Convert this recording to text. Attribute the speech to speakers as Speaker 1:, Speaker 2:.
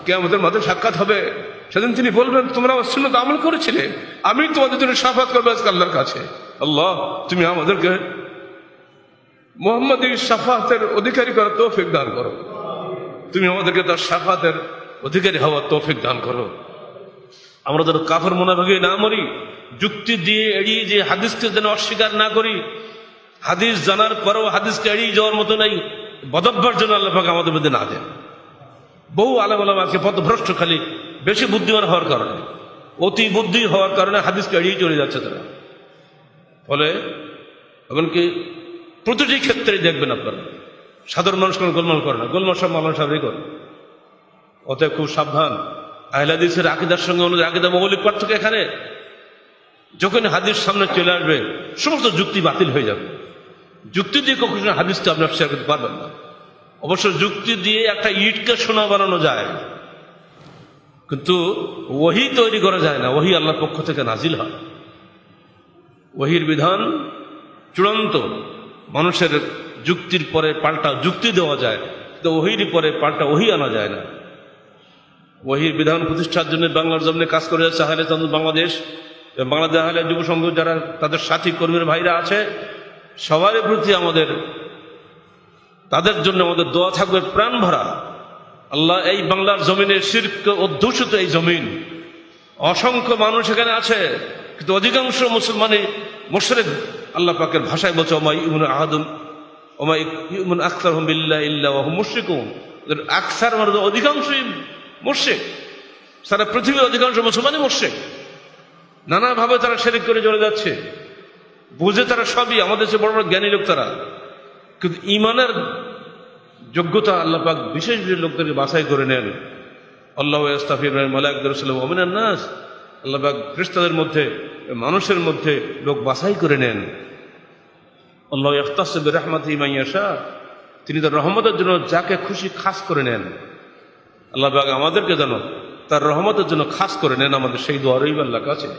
Speaker 1: কিয়ামতের মাঠে সাক্ষাৎ হবে। সেদিন তিনি বলবেন, তোমরা আমার সুন্নাত আমল করেছিলে, আমি তোমাদের জন্য শাফাত করবো আজকে আল্লাহর কাছে। আল্লাহ, তুমি আমাদেরকে মুহাম্মাদী শাফাতের অধিকারী করার তৌফিক দান করো। তুমি আমাদেরকে তার শাফাতের অধিকারী হওয়ার তৌফিক দান করো। আমরা যেন কাফের মুনাফিকে না মরি, যুক্তি দিয়ে এড়িয়ে যে হাদিসকে যেন অস্বীকার না করি। হাদিস জানার পরেও হাদিসকে এড়িয়ে যাওয়ার মতো নাই, বদভ্যাস যেন আল্লাহ পাক আমাদের মধ্যে না দেন। বহু আলেম ওলামাকে পথভ্রষ্ট খালি বেশি বুদ্ধিমান হওয়ার কারণে, অতি বুদ্ধি হওয়ার কারণে হাদিসকে এড়িয়ে চলে যাচ্ছে তারা। ফলে এমনকি প্রতিটি ক্ষেত্রেই দেখবেন আপনারা সাধারণ মানুষ কোনো গোলমাল করে না, গোলমাল সব মাওলানা সাহেবই করে। অতএব খুব সাবধান। আহলে হাদিসের আকীদার সঙ্গে অনুযায়ী আকীদা মৌলিক পার্থক্য এখানে। যখন হাদিস সামনে চলে আসবে সমস্ত যুক্তি বাতিল হয়ে যাবে। যুক্তি দিয়ে কখনো হাদিসটা আপনি শেয়ার করতে পারবেন না। অবশ্য যুক্তি দিয়ে একটা ইটকে সোনা বানানো যায়, কিন্তু ওহী তৈরি করা যায় না। ওহী আল্লাহর পক্ষ থেকে নাজিল হয়। ওহীর বিধান চূড়ান্ত। মানুষের যুক্তির পরে পাল্টা যুক্তি দেওয়া যায়, কিন্তু ওহীর পরে পাল্টা ওহী আনা যায় না। ওহীর বিধান প্রতিষ্ঠার জন্য বাংলার জমিনে কাজ করে যাচ্ছে আহলে চন্দ্র বাংলাদেশ, বাংলাদেশ আহলে যুব সংঘ যারা তাদের সাথী কর্মীর ভাইরা আছে, সবারই প্রতি আমাদের, তাদের জন্য আমাদের দোয়া থাকবে প্রাণ ভরা। আল্লাহ এই বাংলার জমিনে শিরক অধ্যুষিত এই জমিন, অসংখ্য মানুষ এখানে আছে, কিন্তু অধিকাংশ মুসলমানই মুশরিক। আল্লাহ পাকের ভাষায় বলছে, ওমা ইউমিনু আহাদুম ওমা ইউমিনু আকসারহুম বিল্লাহি ইল্লা ওয়া হুম মুশরিকুন। আকসার মানে অধিকাংশই মুশরিক। সারা পৃথিবীর অধিকাংশ মুসলমানই মুশরিক। নানাভাবে তারা শিরক করে চলে যাচ্ছে, বুঝে তারা সবই, আমাদের চেয়ে বড় বড় জ্ঞানী লোক তারা, কিন্তু ঈমানের যোগ্যতা আল্লাহ পাক বিশেষ বিশেষ লোকদেরকে বাছাই করে নেন। আল্লাহু ইস্তাফির মিনাল মালায়েকাতি রাসূলুহু ওয়া মিনান নাস। আল্লাহ পাক ফেরেশতাদের মধ্যে, মানুষের মধ্যে লোক বাছাই করে নেন। আল্লাহু ইখতাসসু বিরহমাতিহি মান ইয়াশা। তিনি তার রহমতের জন্য যাকে খুশি খাস করে নেন। আল্লাহ পাক আমাদেরকে যেন তার রহমতের জন্য খাস করে নেন। আমাদের সেই দোয়া রইল আল্লাহর কাছে।